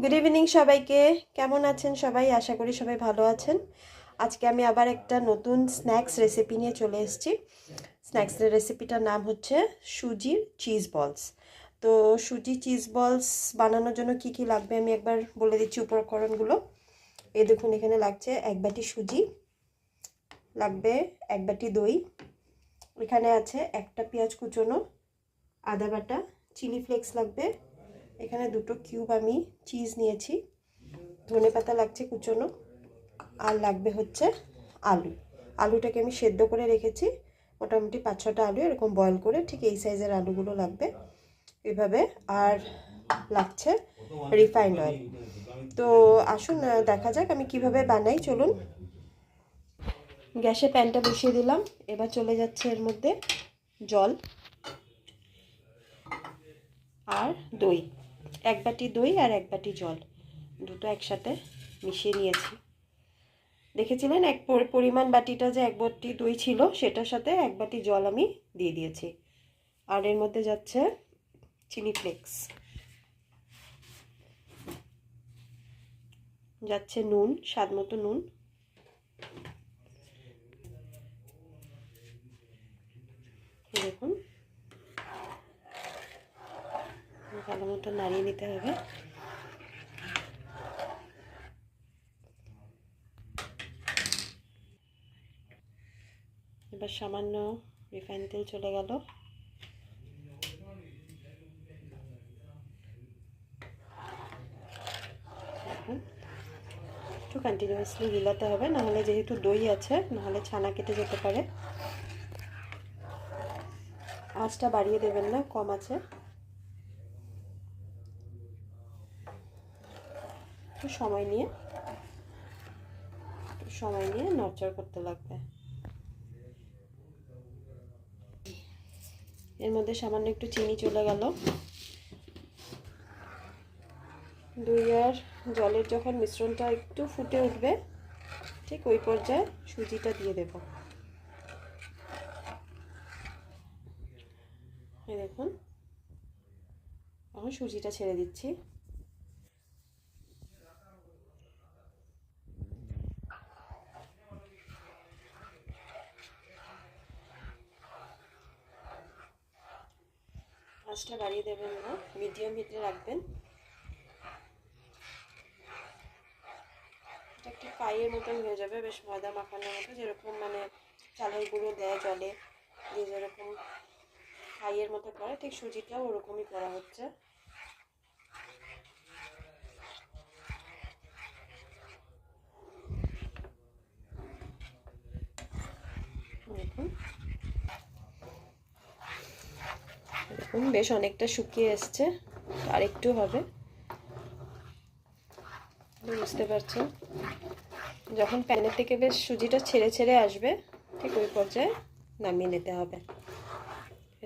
Good evening সবাইকে। কেমন আছেন সবাই? আশা করি সবাই ভালো আছেন। আজকে আমি আবার একটা নতুন স্ন্যাক্স রেসিপি নিয়ে চলে এসেছি। স্ন্যাক্সের রেসিপিটার নাম হচ্ছে সুজির চিজ বলস। তো সুজি চিজ বলস বানানোর জন্য কি কি লাগবে আমি একবার বলে দিচ্ছি উপকরণগুলো। এই দেখুন, এখানে লাগছে 1 বাটি সুজি, লাগবে 1 বাটি দই, এখানে আছে একটা পেঁয়াজ কুচোনো, আদা বাটা, চিলি ফ্লেক্স লাগবে, এখানে 2টো কিউব আমি চিজ নিয়েছি, ধনেপাতা লাগছে কুচোনো, আর লাগবে হচ্ছে আলু। আলুটাকে আমি সেদ্ধ করে রেখেছি, মোটামুটি 5-6টা আলু এরকম বয়েল করে, ঠিক এই সাইজের আলুগুলো লাগবে এভাবে। আর লাগছে রিফাইন্ড অয়েল। তো আসুন দেখা যাক আমি কিভাবে বানাই। চলুন, গ্যাসে প্যানটা বসিয়ে দিলাম। এবার চলে যাচ্ছে এর মধ্যে জল আর দই। 1 বাটি দই আর 1 বাটি জল, দুটো একসাথে মিশিয়ে নিয়েছি। দেখেছিলেন এক পরিমাণ বাটিটা যে 1 বাটি দই ছিল, সেটার সাথে 1 বাটি জল আমি দিয়ে দিয়েছি। আর এর মধ্যে যাচ্ছে চিলি ফ্লেক্স, যাচ্ছে নুন, স্বাদ মতো নুন, দেখুন ভালো মতো নাড়িয়ে নিতে হবে। এবার সামান্য রিফাইন তেল চলে গেল। একটু কন্টিনিউয়াসলি হিলাতে হবে, নাহলে যেহেতু দই আছে নাহলে ছানা কেটে যেতে পারে। আঁচটা বাড়িয়ে দেবেন না, কম আছে। একটু সময় নিয়ে নড়চড় করতে লাগবে। এর মধ্যে সামান্য একটু চিনি চলে গেল। দই আর জলের যখন মিশ্রণটা একটু ফুটে উঠবে, ঠিক ওই পর্যায়ে সুজিটা দিয়ে দেব। এই দেখুন, এখন সুজিটা ছেড়ে দিচ্ছি। আঁচটা বাড়িয়ে দেবেন না, মিডিয়াম হিটে রাখবেন। এটা একটু পাইয়ের মতন হয়ে যাবে, বেশ ময়দা মাখানোর মতো, যেরকম মানে চালের গুঁড়ো দেয় জলে দিয়ে যেরকম পাইয়ের মতো করে, ঠিক সুজিটাও ওরকমই করা হচ্ছে। দেখুন দেখুন বেশ অনেকটা শুকিয়ে এসছে, আর একটু হবে। বুঝতে পারছেন, যখন প্যানের থেকে বেশ সুজিটা ছেড়ে ছেড়ে আসবে, ঠিক ওই পর্যায়ে নামিয়ে নিতে হবে।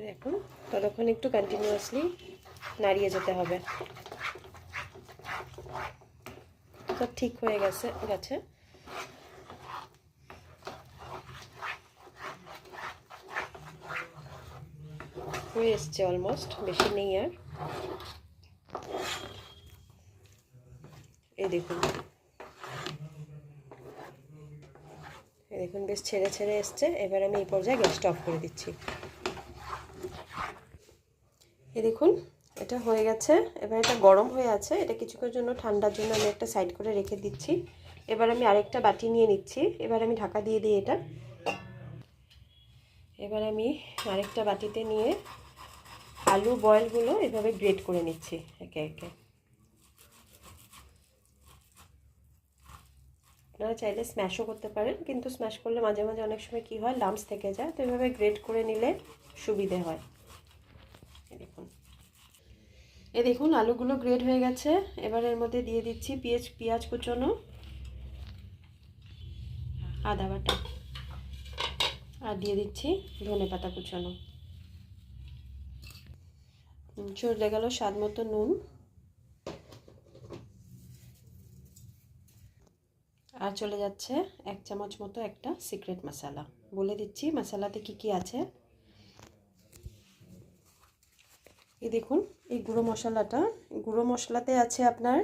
দেখুন, ততক্ষণ একটু কন্টিনিউয়াসলি নাড়িয়ে যেতে হবে। সব ঠিক হয়ে গেছে হয়ে এসছে অলমোস্ট, বেশি নেই আর। এই দেখুন বেশ ছেড়ে ছেড়ে এসছে। এবার আমি এই পর্যায়ে গ্যাসটা অফ করে দিচ্ছি। এই দেখুন এটা হয়ে গেছে। এবার এটা গরম হয়ে আছে, এটা কিছুক্ষণের জন্য ঠান্ডার জন্য আমি একটা সাইড করে রেখে দিচ্ছি। এবার আমি আরেকটা বাটি নিয়ে নিচ্ছি। এবার আমি ঢাকা দিয়ে দিই এটা। এবার আমি আরেকটা বাটিতে নিয়ে আলু বয়েলগুলো এভাবে গ্রেট করে নিচ্ছি একে একে। আপনারা চাইলে স্ম্যাশও করতে পারেন, কিন্তু স্ম্যাশ করলে মাঝে মাঝে অনেক সময় কী হয়, লাম্পস থেকে যায়, তো এভাবে গ্রেট করে নিলে সুবিধে হয়। দেখুন আলুগুলো গ্রেট হয়ে গেছে। এবার এর মধ্যে দিয়ে দিচ্ছি পেঁয়াজ কুচোনো, আদা বাটা, আর দিয়ে দিচ্ছি ধনেপাতা কুচোনো। চলে গেল স্বাদ মতো নুন, আর চলে যাচ্ছে 1 চামচ মতো একটা সিক্রেট মশলা। বলে দিচ্ছি মশলাতে কি কি আছে। এই দেখুন, এই গুঁড়ো মশলাতে আছে আপনার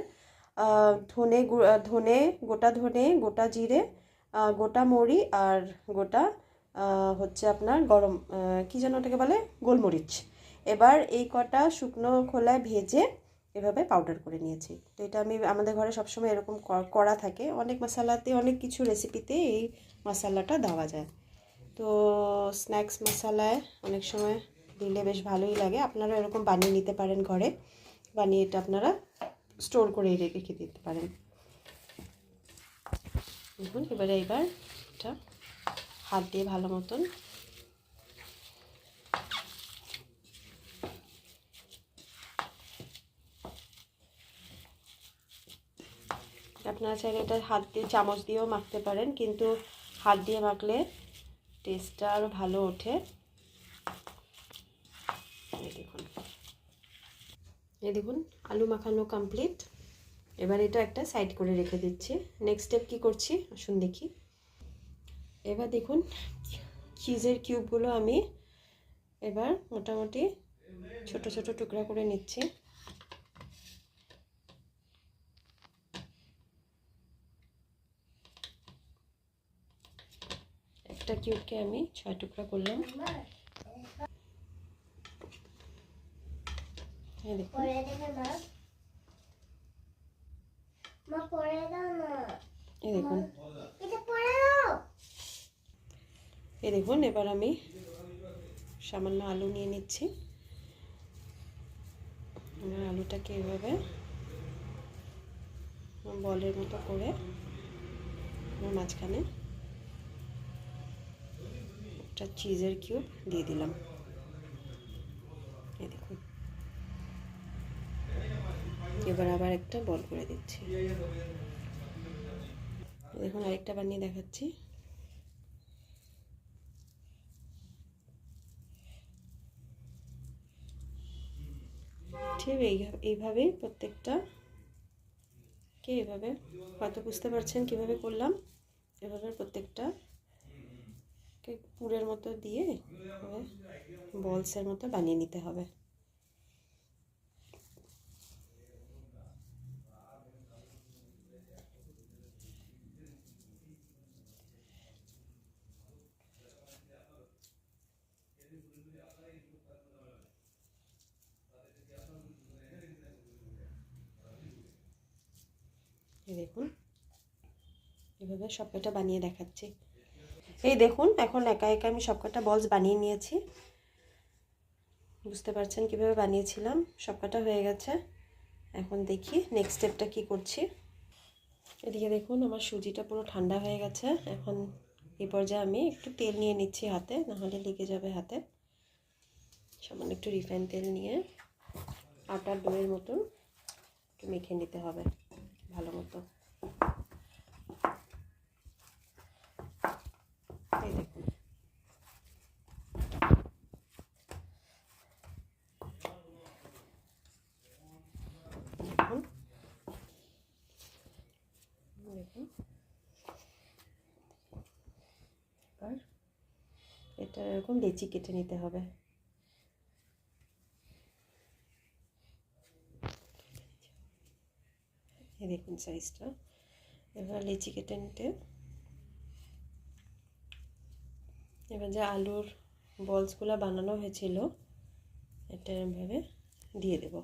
ধনে, গোটা ধনে, গোটা জিরে, গোটা মরি আর গোটা হচ্ছে আপনার গরম কী যেন ওটাকে বলে, গোলমরিচ। এবার এই কটা শুকনো খোলায় ভেজে এভাবে পাউডার করে নিয়েছি। তো এটা আমি আমাদের ঘরে সবসময় এরকম করা থাকে। অনেক মশলাতে, অনেক কিছু রেসিপিতে এই মশলাটা দেওয়া যায়। তো স্ন্যাক্স মশলায় অনেক সময় দিলে বেশ ভালোই লাগে। আপনারা এরকম বানিয়ে নিতে পারেন ঘরে, বানিয়ে এটা আপনারা স্টোর করে রেখে দিতে পারেন। দেখুন এবারে এটা হাত দিয়ে ভালো মতন আপনারা চাইলে এটা হাত দিয়ে, চামচ দিয়েও মাখতে পারেন, কিন্তু হাত দিয়ে মাখলে টেস্টটা আরও ভালো ওঠে। এই দেখুন আলু মাখানো কমপ্লিট। এবার এটা একটা সাইড করে রেখে দিচ্ছি। নেক্সট স্টেপ কী করছি আসুন দেখি। এবার দেখুন চিজের কিউবগুলো আমি এবার মোটামুটি ছোট ছোট টুকরা করে নিচ্ছি। একটা কিউবকে আমি 6 টুকরা করলাম। এই দেখুন এই দেখুন এবার আমি সামান্য আলু নিয়ে নিচ্ছি। আলুটাকে এভাবে বলের মতো করে মাঝখানে একটা চিজের কিউব দিয়ে দিলাম। এই দেখুন এবার আবার একটা বল করে দিচ্ছি। দেখুন আরেকটা বানিয়ে দেখাচ্ছি। ঠিক এইভাবেই প্রত্যেকটাকে এভাবে, হয়তো বুঝতে পারছেন কিভাবে করলাম। এভাবে প্রত্যেকটা পুরের মতো দিয়ে বলসের মতো বানিয়ে নিতে হবে। দেখুন এভাবে সবকটা বানিয়ে দেখাচ্ছি। এই দেখুন এখন একা একা আমি সবকটা বলস বানিয়ে নিয়েছি। বুঝতে পারছেন কিভাবে বানিয়েছিলাম। সবকটা হয়ে গেছে। এখন দেখি নেক্সট স্টেপটা কি করছি। এদিকে দেখুন আমার সুজিটা পুরো ঠান্ডা হয়ে গেছে। এখন এই পর্যায়ে আমি একটু তেল নিয়ে নিচ্ছি হাতে, নাহলে লেগে যাবে হাতে। সামান্য একটু রিফাইন তেল নিয়ে আটার ডোয়ের মতন একটু মেখে নিতে হবে ভালো মতো। এই দেখুন দেখুন দেখুন এবার এটা এরকম লেচি কেটে নিতে হবে। এই দেখুন সাইজটা। এবার লেচি কেটে নিতে এবার যে আলুর বলসগুলো বানানো হয়েছিল এটা এভাবে দিয়ে দেব।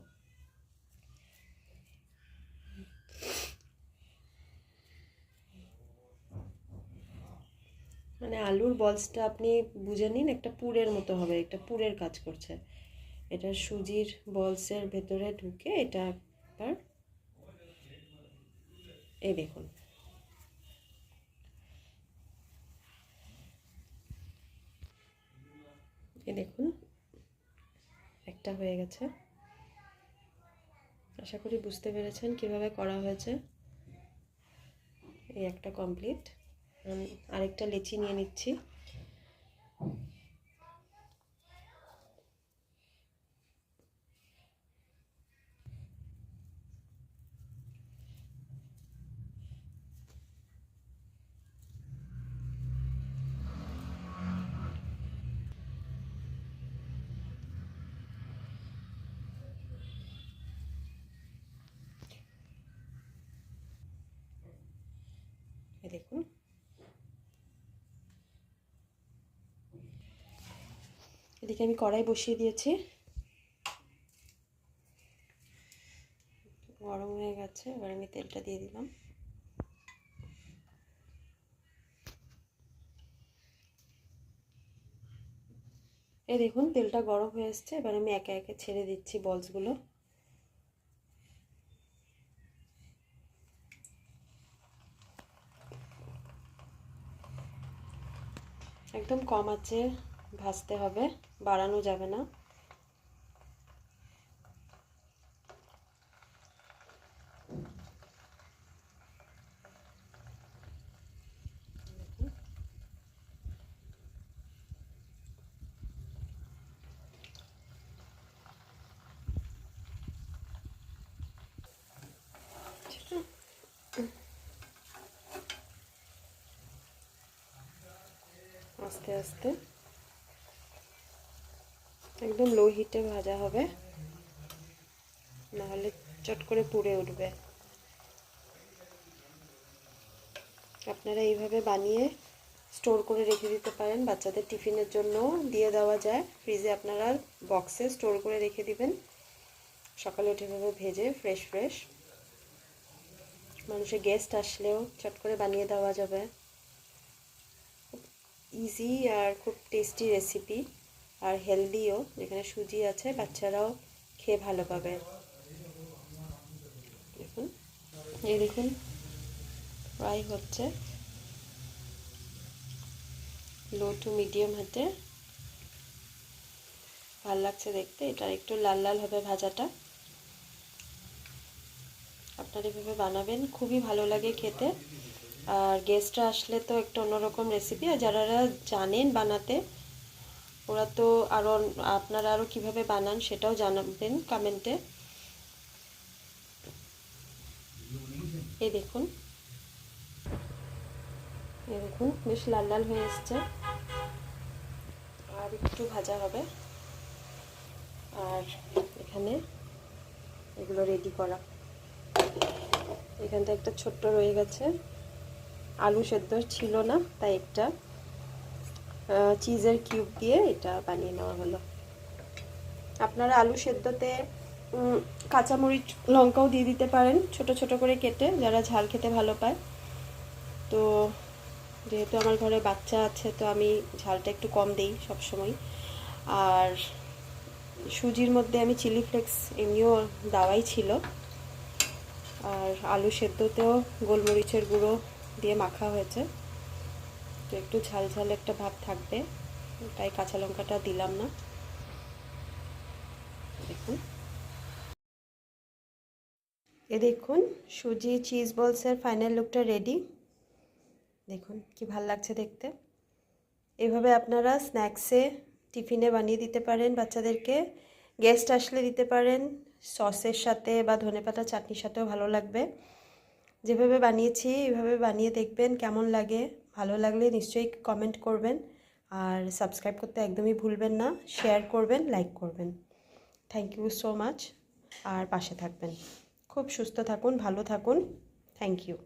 মানে আলুর বলসটা আপনি বুঝে নিন একটা পুরের মতো হবে, একটা পুরের কাজ করছে। এটা সুজির বলসের ভেতরে ঢুকে এটা একবার এই দেখুন এই দেখুন একটা হয়ে গেছে। আশা করি বুঝতে পেরেছেন কিভাবে করা হয়েছে। এই একটা কমপ্লিট। আরেকটা লেচি নিয়ে নিচ্ছি। দেখুন এদিকে আমি কড়াই বসিয়ে দিয়েছি, গরম হয়ে গেছে। এবার আমি তেলটা দিয়ে দিলাম। এই দেখুন তেলটা গরম হয়ে এসছে। এবার আমি একে একে ছেড়ে দিচ্ছি বলসগুলো। একদম কম আঁচে ভাজতে হবে, বাড়ানো যাবে না। আস্তে আস্তে একদম লো হিটে ভাজা হবে, নাহলে চট করে পুড়ে উঠবে। আপনারা এইভাবে বানিয়ে স্টোর করে রেখে দিতে পারেন, বাচ্চাদের টিফিনের জন্য দিয়ে দেওয়া যায়। ফ্রিজে আপনারা বক্সে স্টোর করে রেখে দিবেন, সকালে উঠে এভাবে ভেজে ফ্রেশ ফ্রেশ মানুষের গেস্ট আসলেও চট করে বানিয়ে দেওয়া যাবে। ইজি আর খুব টেস্টি রেসিপি, আর হেলদিও। যেখানে সুজি আছে বাচ্চারাও খেয়ে ভালো পাবে। দেখুন এই দেখুন ফ্রাই হচ্ছে লো টু মিডিয়াম হাতে। ভালো লাগছে দেখতে। এটা একটু লাল লাল হবে ভাজাটা। আপনারা এভাবে বানাবেন, খুবই ভালো লাগে খেতে। আর গেস্টরা আসলে তো একটা অন্যরকম রেসিপি। আর যারা জানেন বানাতে ওরা তো আরও, আপনারা আরও কীভাবে বানান সেটাও জানাবেন কমেন্টে। এই দেখুন বেশ লাল লাল হয়ে এসছে, আর একটু ভাজা হবে। আর এখানে এগুলো রেডি করা, এখানটা একটা ছোট্ট রয়ে গেছে, আলু সেদ্ধ ছিল না তাই একটা চিজের কিউব দিয়ে এটা বানিয়ে নেওয়া হলো। আপনারা আলু সেদ্ধতে কাঁচামরিচ লঙ্কাও দিয়ে দিতে পারেন ছোট ছোট করে কেটে, যারা ঝাল খেতে ভালো পায়। তো যেহেতু আমার ঘরে বাচ্চা আছে তো আমি ঝালটা একটু কম দিই সবসময়। আর সুজির মধ্যে আমি চিলি ফ্লেক্স এমনিও দেওয়াই ছিল, আর আলু সেদ্ধতেও গোলমরিচের গুঁড়ো দিয়ে মাখা হয়েছে। তো একটু ঝাল ঝাল একটা ভাব থাকবে, তাই কাঁচা লঙ্কাটা দিলাম না। দেখুন দেখুন সুজি চিজ বলসের ফাইনাল লুকটা রেডি। দেখুন কি ভাল লাগছে দেখতে। এভাবে আপনারা স্ন্যাক্সে টিফিনে বানিয়ে দিতে পারেন বাচ্চাদেরকে, গেস্ট আসলে দিতে পারেন, সসের সাথে বা ধনেপাতা চাটনির সাথেও ভালো লাগবে। যেভাবে বানিয়েছি এভাবে বানিয়ে দেখবেন কেমন লাগে। ভালো লাগলে নিশ্চয়ই কমেন্ট করবেন, আর সাবস্ক্রাইব করতে একদমই ভুলবেন না। শেয়ার করবেন, লাইক করবেন। Thank you so much. আর পাশে থাকবেন। খুব সুস্থ থাকুন, ভালো থাকুন। Thank you.